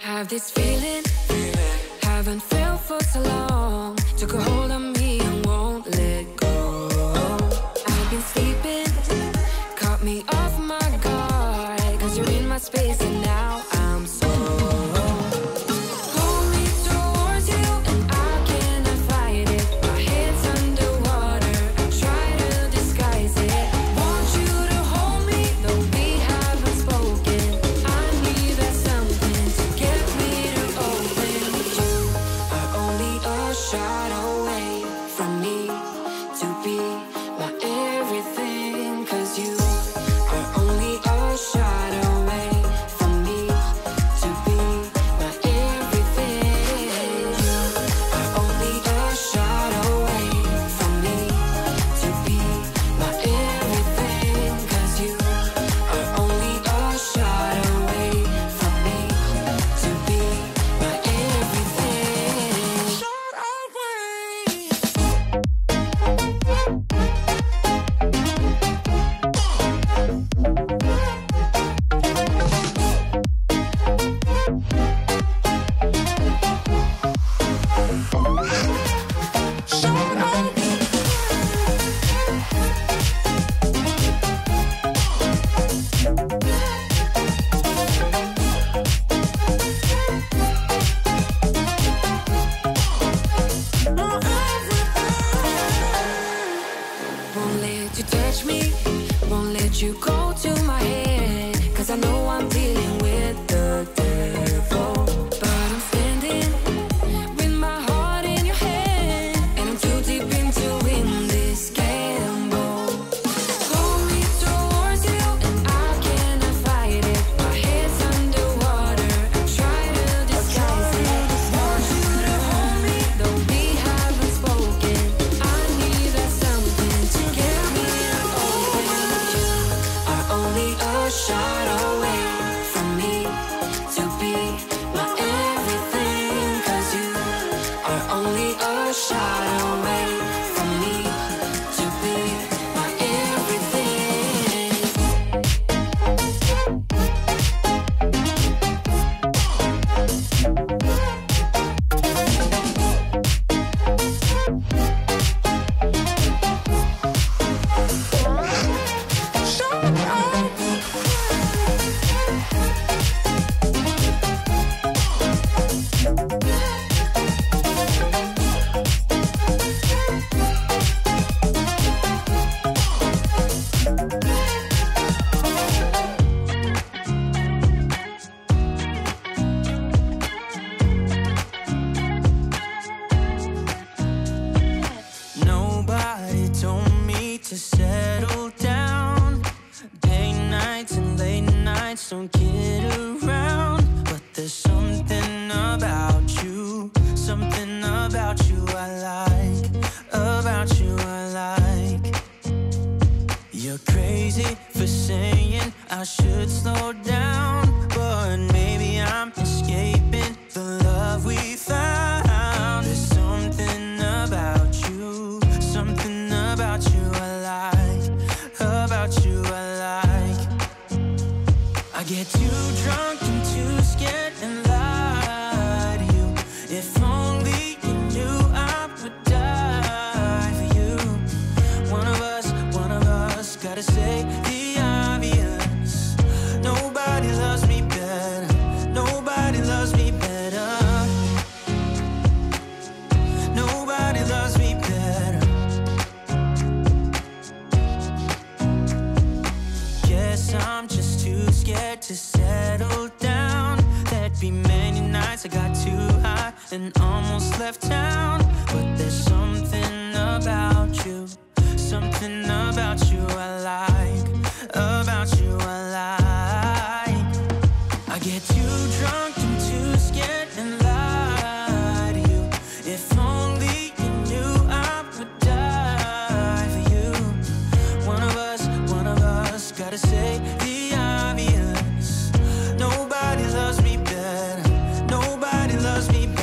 Have this feeling, haven't felt for so long. Took a hold of me and won't let go. I've been sleeping, caught me off my guard. Cause you're in my space and now I'm so. Hold me towards you and I cannot fight it. My head's underwater, I try to disguise it. Want you to hold me, though we haven't spoken. I need that something to get me to open. You are only a shot away from me to be my everything. Cause you are only a shot away from me to be my everything. You are only a shot away from me to be my everything. Cause you are only a shot away from me to be my everything. Shot away. Won't let you touch me, won't let you go to my head. Cause I know I'm dealing with the devil. But I'm standing with my heart in your hand. And I'm too deep into win this gamble. Hold me towards you and I cannot fight it. My head's underwater, I try to disguise it. Want you to hold me, though we haven't spoken. I need that something to get me to open. You are only a shot away from me to be my everything. Cause you are only a shot away from me to be my everything. Nobody told me to settle down. Day nights and late nights don't kid around. But there's something about you I like, about you I like. You're crazy for saying I should slow down, but maybe I'm escaping the love we found. There's something about you I like, about you I like. I get too drunk and too scared and lie to you. If only you knew I would die for you. One of us gotta say the obvious. Nobody loves me better. Nobody loves me better. Nobody loves me better. Guess I'm just too scared to settle down. There'd be many nights I got too high and almost left town. But there's something about you I like, about you I like. I get too drunk and too scared and lie to you. If only you knew I would die for you. One of us gotta say the obvious. Nobody loves me better. Nobody loves me better.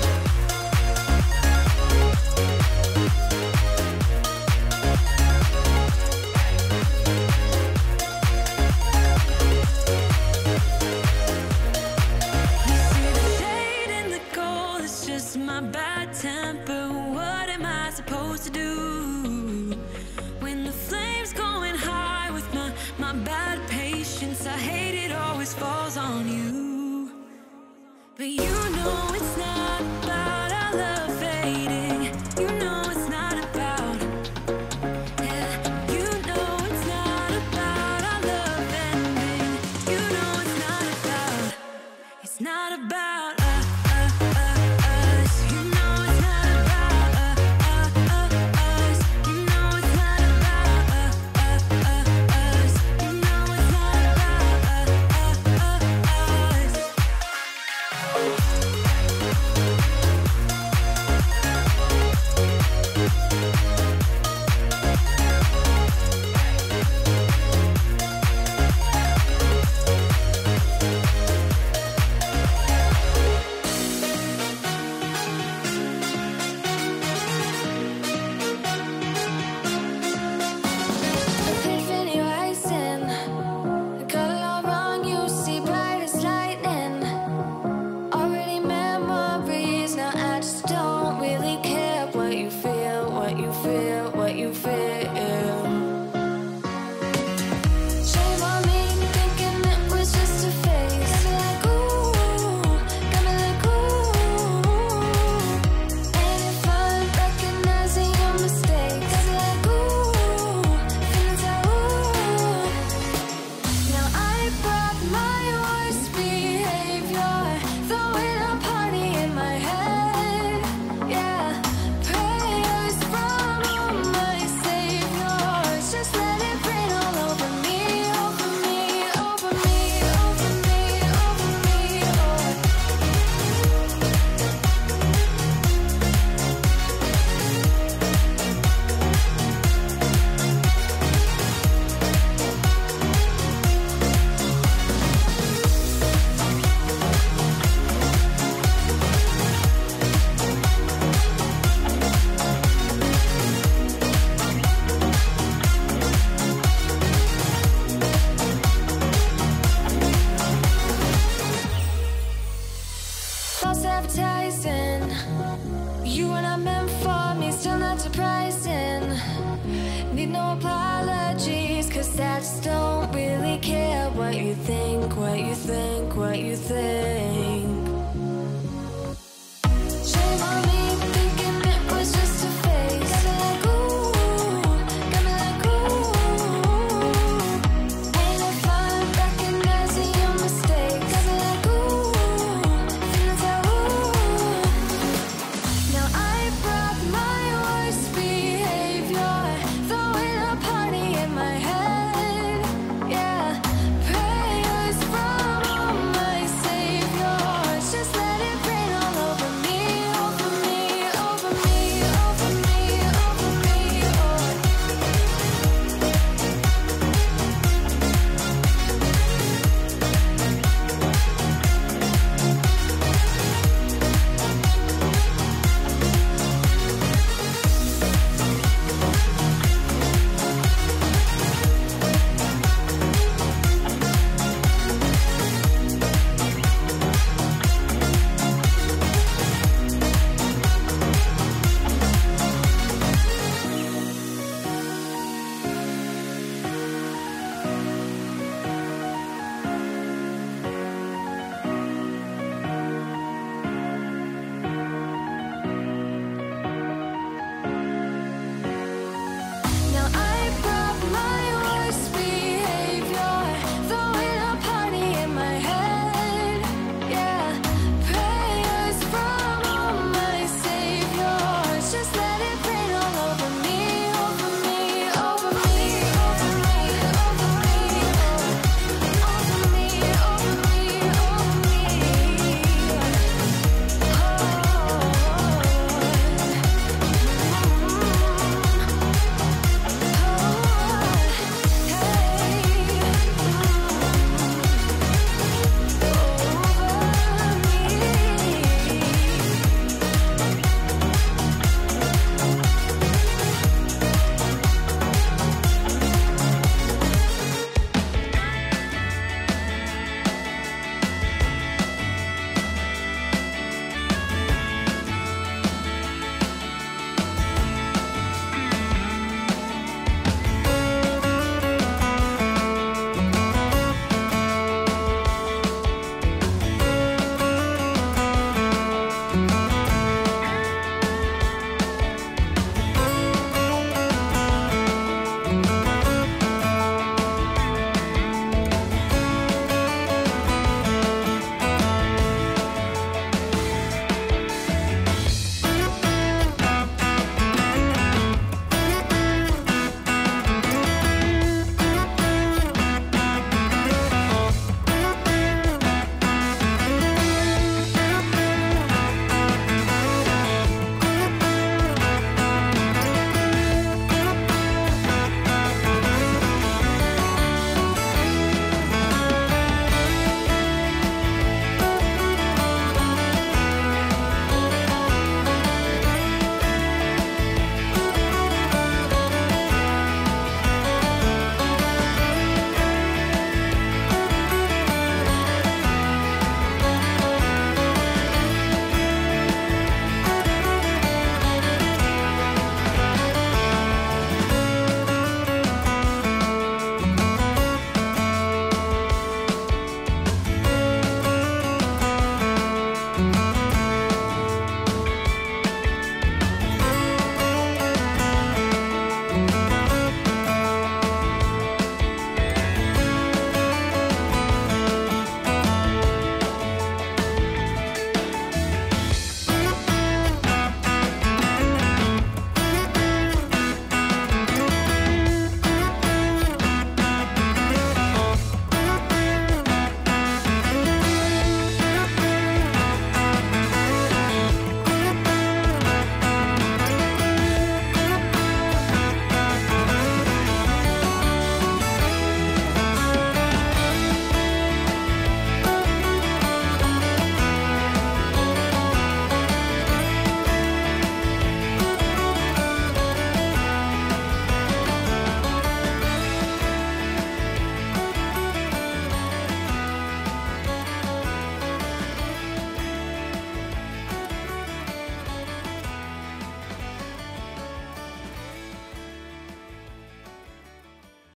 just don't really care what you think, what you think, what you think.